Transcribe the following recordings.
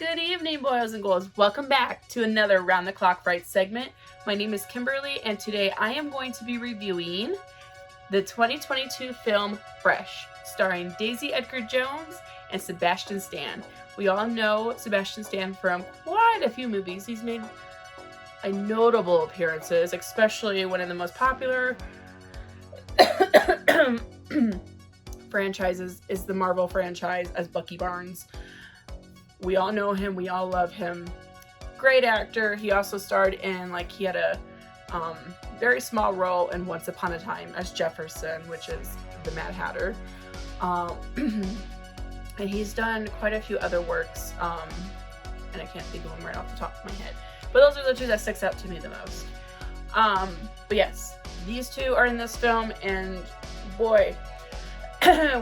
Good evening, boys and girls. Welcome back to another Round the Clock Fright segment. My name is Kimberly, and today I am going to be reviewing the 2022 film Fresh, starring Daisy Edgar-Jones and Sebastian Stan. We all know Sebastian Stan from quite a few movies. He's made notable appearances, especially one of the most popular franchises is the Marvel franchise as Bucky Barnes. We all know him. We all love him. Great actor. He also starred in, he had a very small role in Once Upon a Time as Jefferson, which is the Mad Hatter. And he's done quite a few other works, and I can't think of them right off the top of my head. But those are the two that sticks out to me the most. But yes, these two are in this film, and boy,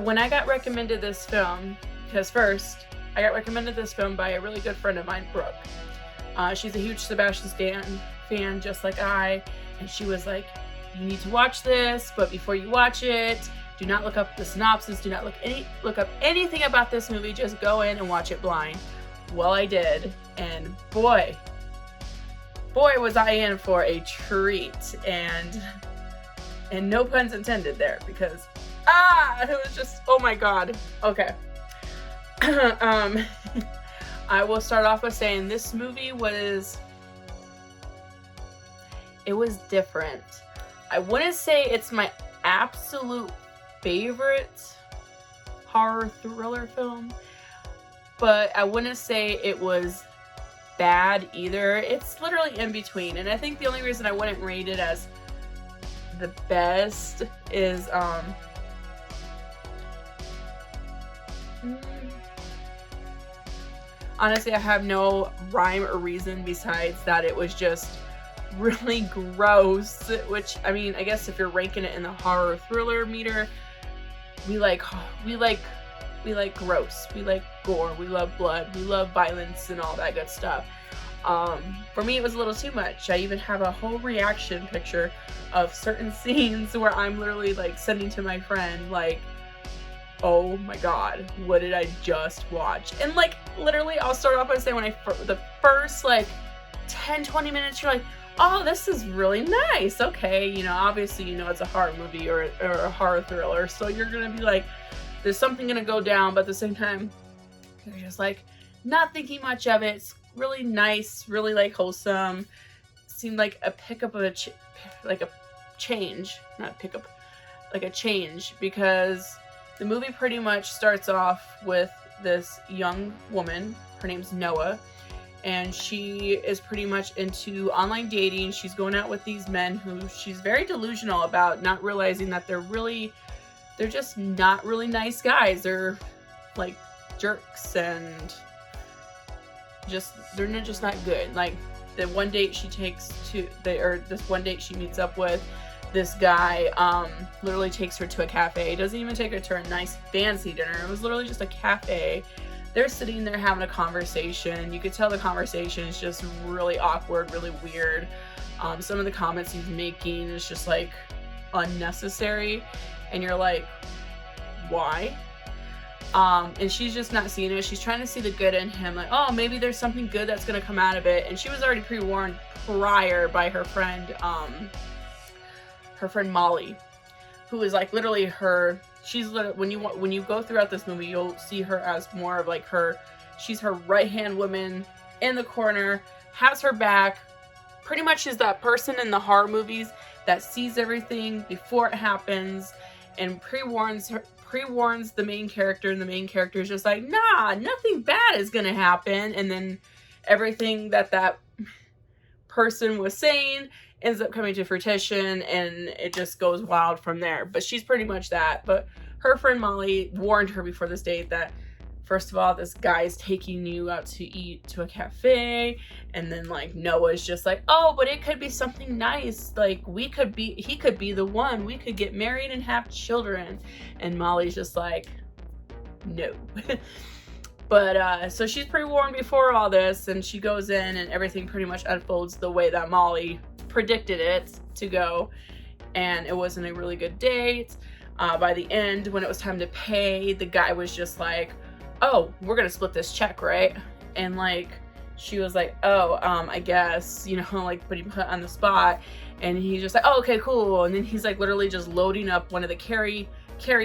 when I got recommended this film, because first, I got recommended this film by a really good friend of mine, Brooke. She's a huge Sebastian Stan fan, just like I, and she was like, you need to watch this, but before you watch it, do not look up the synopsis, do not look up anything about this movie, just go in and watch it blind. Well, I did, and boy was I in for a treat, and no puns intended there, because, it was just, oh my god. Okay. I will start off by saying this movie was different. I wouldn't say it's my absolute favorite horror thriller film, but I wouldn't say it was bad either. It's literally in between, and I think the only reason I wouldn't rate it as the best is honestly, I have no rhyme or reason besides that it was just really gross, which, I mean, I guess if you're ranking it in the horror thriller meter, we like gross, we like gore, we love blood, we love violence and all that good stuff. For me, it was a little too much. I even have a whole reaction picture of certain scenes where I'm literally sending to my friend oh my god, what did I just watch? And literally, I'll start off by saying the first 10-20 minutes, you're like, oh, this is really nice. Okay, obviously it's a horror movie or a horror thriller, so you're gonna be like, there's something gonna go down, but at the same time, you're just not thinking much of it. It's really nice, really wholesome. Seemed like a pickup of a change, not pickup, a change, because the movie pretty much starts off with this young woman. Her name's Noah, and she is pretty much into online dating. She's going out with these men who she's very delusional about, not realizing that they're just not really nice guys. They're jerks, and they're just not good. The one date she this one date she meets up with, this guy literally takes her to a cafe. He doesn't even take her to a nice fancy dinner. It was literally just a cafe. They're sitting there having a conversation. You could tell the conversation is just really awkward, really weird. Some of the comments he's making is just unnecessary, and you're like, why? And she's just not seeing it. She's trying to see the good in him, oh, maybe there's something good that's gonna come out of it. And she was already pre-warned prior by her friend Molly, who is literally her. When you go throughout this movie, you'll see her as more of she's her right-hand woman in the corner, has her back, pretty much is that person in the horror movies that sees everything before it happens and pre-warns the main character, and the main character is just nah, nothing bad is gonna happen, and then everything that person was saying ends up coming to fruition, and it just goes wild from there. But she's pretty much that. But her friend Molly warned her before this date that, first of all, this guy is taking you out to eat to a cafe, and then Noah's just oh, but it could be something nice. He could be the one. We could get married and have children. And Molly's just no. But, so she's pre-warned before all this, and she goes in, and everything pretty much unfolds the way that Molly predicted it to go, and it wasn't a really good date. By the end, when it was time to pay, the guy was just oh, we're gonna split this check, right? And like she was like, oh, I guess, you know, like putting put on the spot. And he's just like, oh, okay, cool. And then he's like literally just loading up one of the carry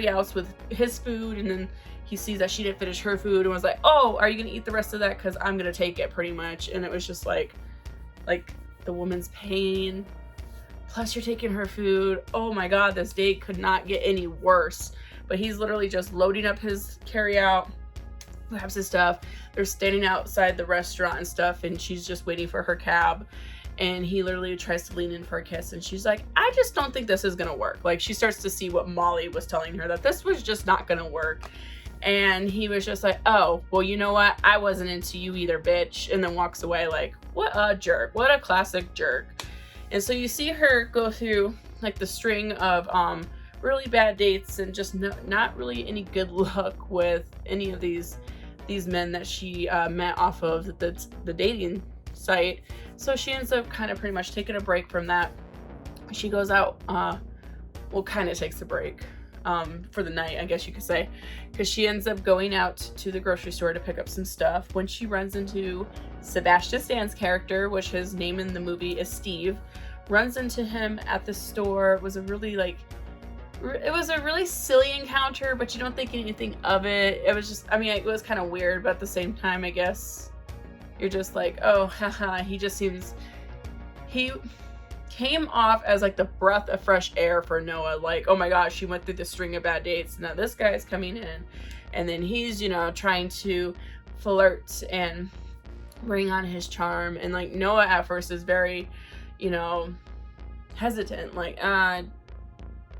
outs with his food, and then he sees that she didn't finish her food and was like, oh, are you gonna eat the rest of that, because I'm gonna take it, pretty much. And it was just like the woman's pain, plus you're taking her food. Oh my god, this date could not get any worse. But he's literally just loading up his carry out, grabs his stuff. They're standing outside the restaurant and stuff, and she's just waiting for her cab. And he literally tries to lean in for a kiss, and she's like, I just don't think this is gonna work. Like, she starts to see what Molly was telling her, that this was just not gonna work. And he was just like, oh, well, you know what? I wasn't into you either, bitch. And then walks away like, what a jerk. What a classic jerk. And so you see her go through like the string of really bad dates, and just not really any good luck with any of these men that she met off of the dating site. So she ends up kind of pretty much taking a break from that. She goes out, well, kind of takes a break for the night, I guess you could say, because she ends up going out to the grocery store to pick up some stuff when she runs into Sebastian Stan's character, which his name in the movie is Steve. Runs into him at the store. It was a really silly encounter, but you don't think anything of it. It was just, I mean, it was kind of weird, but at the same time, I guess you're just like, oh, haha. He came off as like the breath of fresh air for Noah. Like, oh my gosh, she went through this string of bad dates. Now this guy is coming in, and then he's, you know, trying to flirt and bring on his charm. And like Noah at first is very, you know, hesitant, like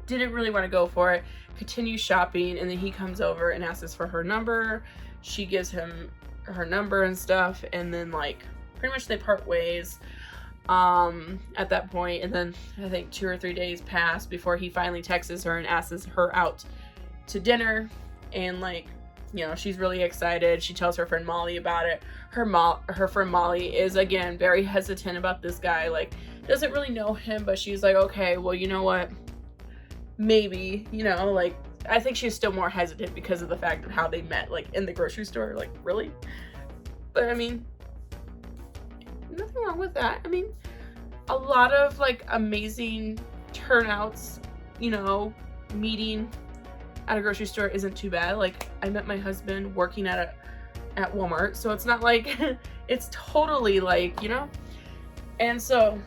didn't really want to go for it, continues shopping, and then he comes over and asks for her number. She gives him her number and stuff, and then like pretty much they part ways at that point. And then I think 2 or 3 days pass before he finally texts her and asks her out to dinner. And like, you know, she's really excited. She tells her friend Molly about it. Her friend Molly is again very hesitant about this guy, like doesn't really know him, but she's like, okay, well, you know what, maybe, you know, like I think she's still more hesitant because of the fact of how they met, like in the grocery store. Like, really? But I mean, nothing wrong with that. I mean, a lot of like amazing turnouts, you know, meeting at a grocery store isn't too bad. Like, I met my husband working at Walmart, so it's not like it's totally like, you know. And so,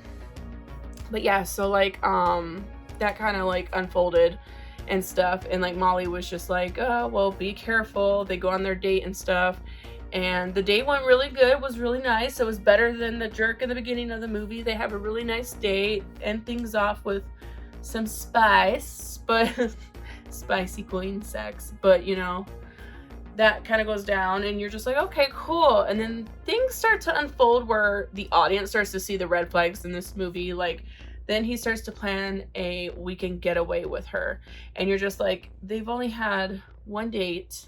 but yeah, so like that kind of like unfolded and stuff, and like Molly was just like, oh, well, be careful. They go on their date and stuff, and the date went really good, was really nice. It was better than the jerk in the beginning of the movie. They have a really nice date, end things off with some spice, but spicy queen sex, but you know, that kind of goes down, and you're just like, okay, cool. And then things start to unfold where the audience starts to see the red flags in this movie. Like, then he starts to plan a weekend getaway with her, and you're just like, they've only had one date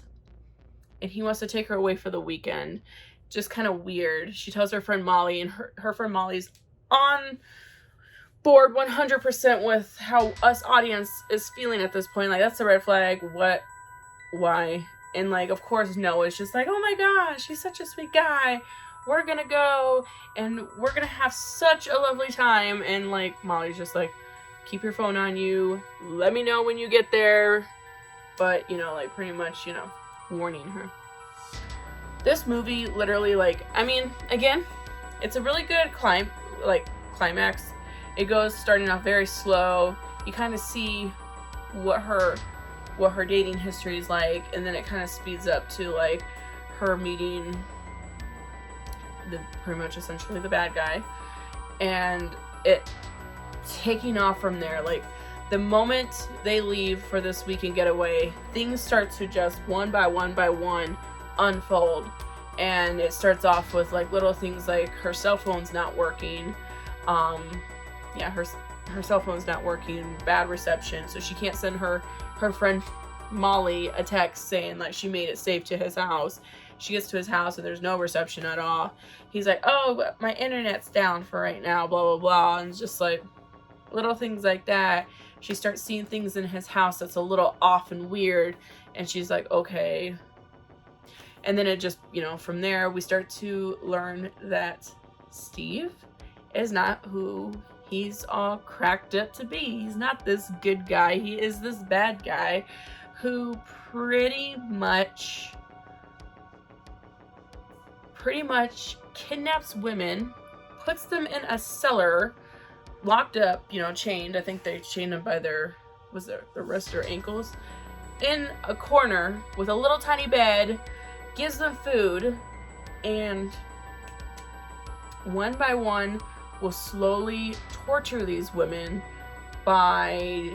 and he wants to take her away for the weekend. Just kind of weird. She tells her friend Molly, and her friend Molly's on board 100% with how us audience is feeling at this point. Like, that's a red flag. What? Why? And like, of course, Noah's just like, oh my gosh, he's such a sweet guy. We're gonna go and we're gonna have such a lovely time. And like, Molly's just like, keep your phone on you. Let me know when you get there. But, you know, like pretty much, you know, warning her. This movie literally, like, I mean, again, it's a really good climax. It goes starting off very slow. You kind of see what her dating history is like, and then it kind of speeds up to like her meeting pretty much essentially the bad guy, and it taking off from there. Like, the moment they leave for this weekend getaway, things start to just one by one unfold. And it starts off with like little things like her cell phone's not working. Her cell phone's not working, bad reception, so she can't send her friend Molly a text saying like she made it safe to his house. She gets to his house and there's no reception at all. He's like, oh, my internet's down for right now, blah blah blah. And it's just like little things like that. She starts seeing things in his house that's a little off and weird, and she's like, okay. And then it just, from there we start to learn that Steve is not who he's all cracked up to be. He's not this good guy. He is this bad guy who pretty much kidnaps women, puts them in a cellar, locked up, chained. I think they chained them by their wrists or ankles, in a corner with a little tiny bed, gives them food, and one by one will slowly torture these women by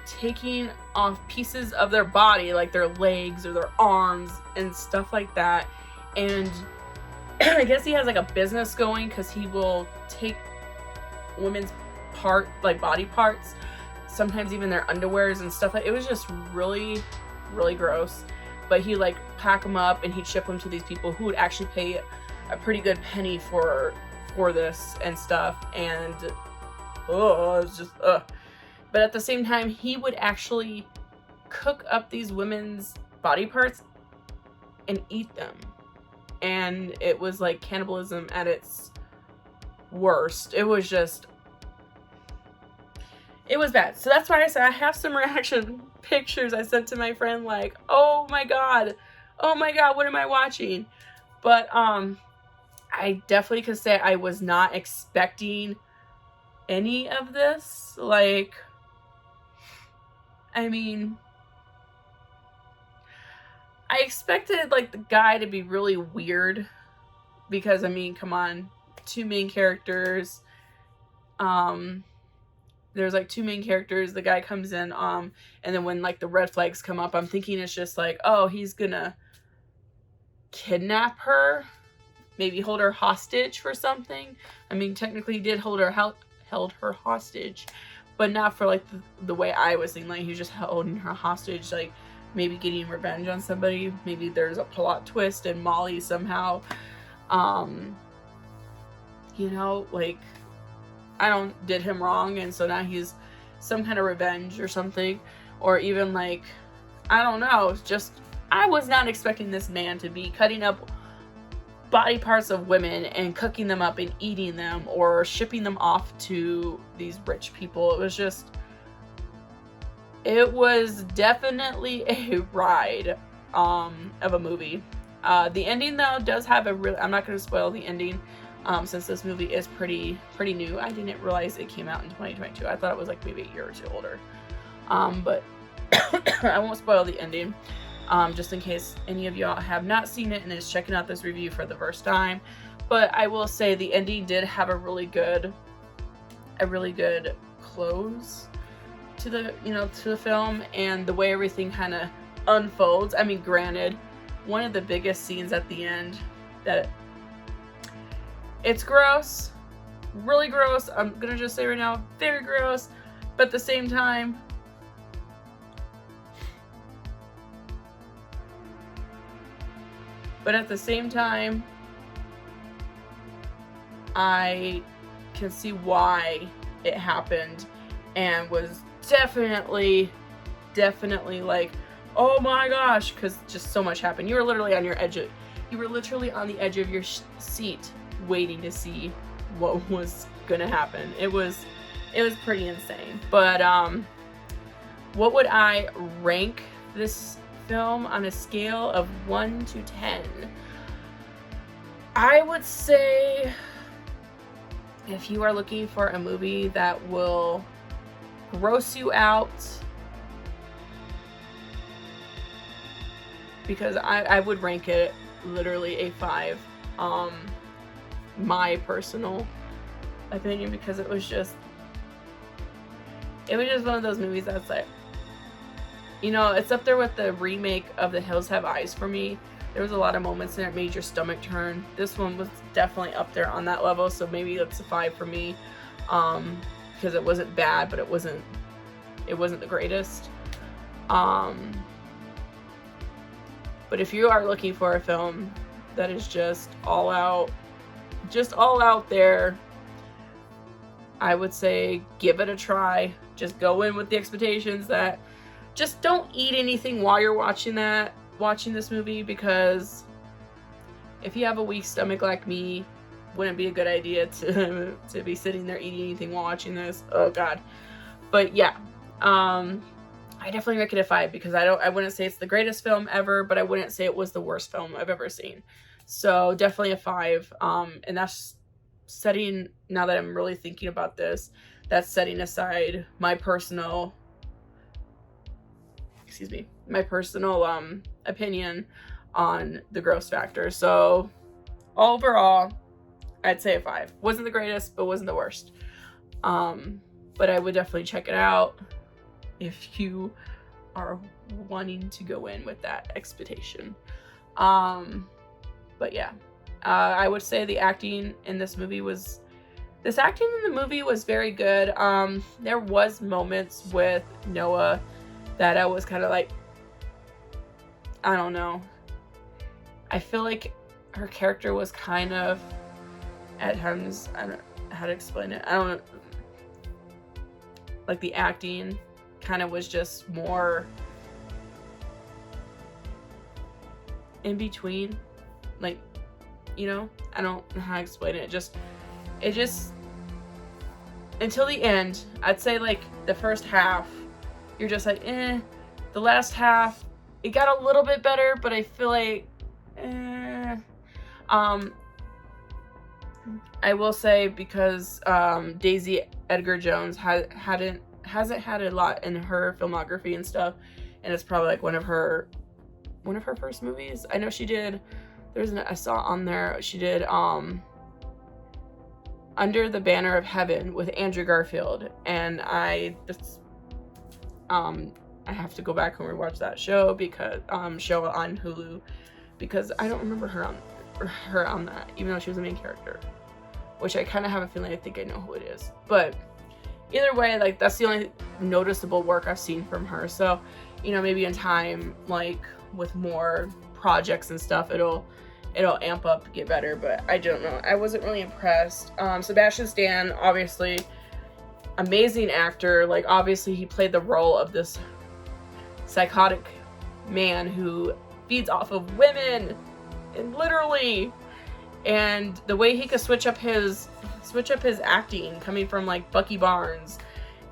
taking off pieces of their body, like their legs or their arms and stuff like that. And I guess he has like a business going, because he will take women's body parts, sometimes even their underwears and stuff. It was just really, really gross. But he pack them up and he'd ship them to these people who would actually pay a pretty good penny for this and stuff. And it's just but at the same time, he would actually cook up these women's body parts and eat them. And it was like cannibalism at its worst. It was bad. So that's why I said I have some reaction pictures I sent to my friend, like, oh my god, what am I watching? But I definitely could say I was not expecting any of this. I expected the guy to be really weird, because come on, two main characters. There's two main characters. The guy comes in, and then when the red flags come up, I'm thinking it's just oh, he's gonna kidnap her, maybe hold her hostage for something. Technically he did held her hostage, but not for the way I was thinking. He was just holding her hostage, maybe getting revenge on somebody. Maybe there's a plot twist and Molly somehow, did him wrong, and so now he's some kind of revenge or something. Or even I don't know, I was not expecting this man to be cutting up body parts of women and cooking them up and eating them, or shipping them off to these rich people. It was definitely a ride of a movie. The ending, though, does have I'm not going to spoil the ending, since this movie is pretty new. I didn't realize it came out in 2022. I thought it was maybe a year or two older. But I won't spoil the ending, just in case any of y'all have not seen it and is checking out this review for the first time. But I will say the ending did have a really good close to the film, and the way everything kind of unfolds. Granted, one of the biggest scenes at the end, that it's gross, really gross. I'm gonna just say right now, very gross, but at the same time, I can see why it happened, and was definitely oh my gosh, because just so much happened. You were literally on the edge of your seat, waiting to see what was gonna happen. It was pretty insane. But what would I rank this film on a scale of 1 to 10? I would say, if you are looking for a movie that will gross you out, because I would rank it literally a 5, my personal opinion, because it was just one of those movies that's it's up there with the remake of The Hills Have Eyes for me. There was a lot of moments that made your stomach turn. This one was definitely up there on that level, so maybe that's a 5 for me, because it wasn't bad, but it wasn't the greatest. But if you are looking for a film that is just all out there, I would say give it a try. Just go in with the expectations that just don't eat anything while you're watching that. watching this movie, because if you have a weak stomach like me, wouldn't be a good idea to be sitting there eating anything while watching this. Oh god. But yeah, I definitely rank it a 5, because I wouldn't say it's the greatest film ever, but I wouldn't say it was the worst film I've ever seen. So definitely a 5. And that's setting, now that I'm really thinking about this, that's setting aside my personal opinion on the gross factor. So overall, I'd say a 5. Wasn't the greatest, but wasn't the worst. But I would definitely check it out if you are wanting to go in with that expectation. But yeah, I would say the acting in this movie was very good. There was moments with Noah that I was kind of like, I don't know. I feel like her character was kind of, at times, I don't know how to explain it. I don't know. Like, the acting kind of was just more in between. Like, you know, I don't know how to explain it. It just, until the end, I'd say like the first half, you're just like, eh. The last half, it got a little bit better, but I feel like, eh. I will say, because Daisy Edgar Jones hasn't had a lot in her filmography and stuff, and it's probably like one of her first movies. I know she did. I saw on there she did Under the Banner of Heaven with Andrew Garfield, and I have to go back and rewatch that show, because show on Hulu, because I don't remember her on that, even though she was the main character, which I kind of have a feeling I think I know who it is. But either way, like, that's the only noticeable work I've seen from her. So, you know, maybe in time, like with more projects and stuff, it'll amp up, get better. But I don't know, I wasn't really impressed. Sebastian Stan, obviously amazing actor. Like, obviously he played the role of this psychotic man who feeds off of women, and literally, and the way he could switch up his acting, coming from like Bucky Barnes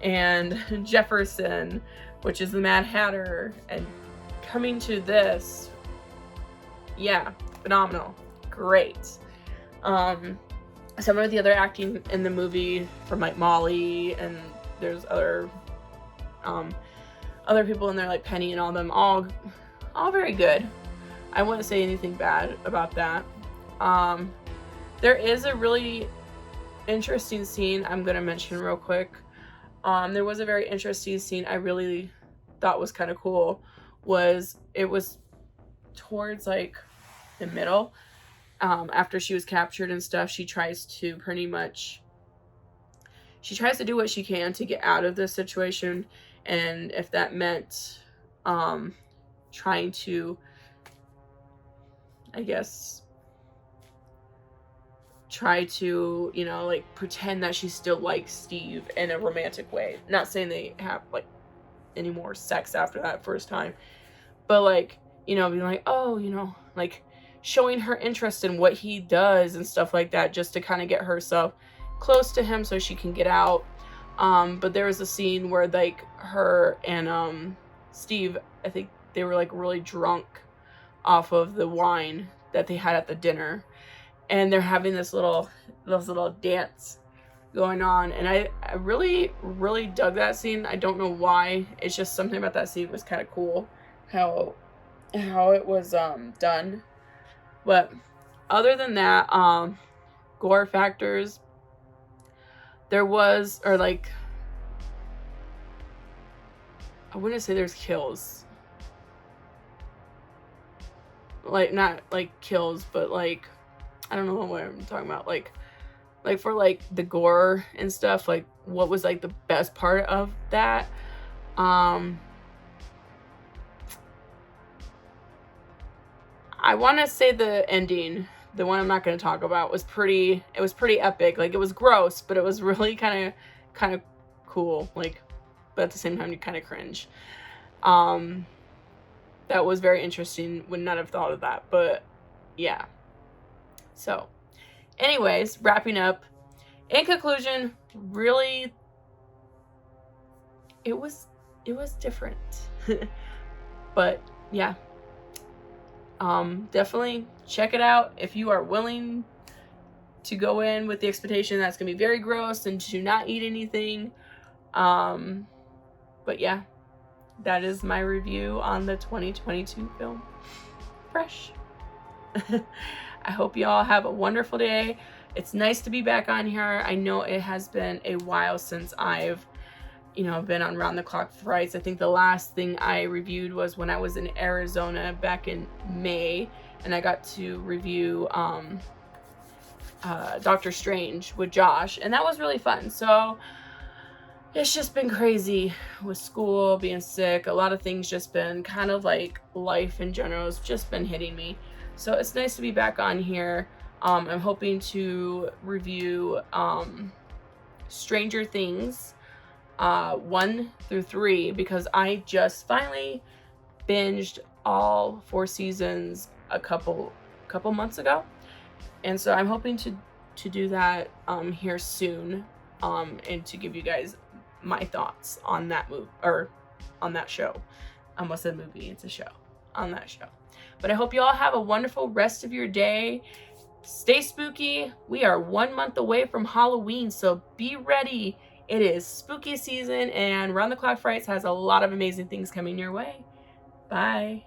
and Jefferson, which is the Mad Hatter, and coming to this, yeah, phenomenal, great. Some of the other acting in the movie from like Molly, and there's other people in there like Penny and all them, all very good. I wouldn't say anything bad about that. There is a really interesting scene I'm gonna mention real quick. There was a very interesting scene I really thought was kind of cool. It was towards like the middle, after she was captured and stuff. She tries to do what she can to get out of this situation, and if that meant trying to, I guess, try to, you know, like, pretend that she still likes Steve in a romantic way. Not saying they have like any more sex after that first time, but like, you know, being like, oh, you know, like showing her interest in what he does and stuff like that, just to kind of get herself close to him so she can get out. But there was a scene where like her and Steve, I think they were like really drunk off of the wine that they had at the dinner, and they're having this little dance going on, and I really dug that scene. I don't know why, it's just something about that scene was kind of cool, how it was done. But other than that, gore factors, there was, or like, I wouldn't say there's kills, like, not like kills, but like, I don't know what I'm talking about, like for like the gore and stuff, like what was like the best part of that. I want to say the ending, the one I'm not going to talk about, was pretty epic. Like, it was gross, but it was really kind of cool, like, but at the same time you kind of cringe. that was very interesting. Would not have thought of that, but yeah. So anyways, wrapping up, in conclusion, really, it was different. But yeah, definitely check it out if you are willing to go in with the expectation that's gonna be very gross and to not eat anything. But yeah, that is my review on the 2022 film Fresh. I hope you all have a wonderful day. It's nice to be back on here. I know it has been a while since I've, been on Round the Clock Frights. I think the last thing I reviewed was when I was in Arizona back in May, and I got to review Doctor Strange with Josh, and that was really fun. So it's just been crazy with school, being sick, a lot of things just been kind of like life in general has just been hitting me. So it's nice to be back on here. I'm hoping to review Stranger Things 1 through 3, because I just finally binged all 4 seasons a couple months ago, and so I'm hoping to do that here soon, and to give you guys my thoughts on that movie, or on that show. I almost said movie, it's a show, on that show. But I hope you all have a wonderful rest of your day. Stay spooky. We are 1 month away from Halloween, so be ready. It is spooky season, and Round the Clock Frights has a lot of amazing things coming your way. Bye.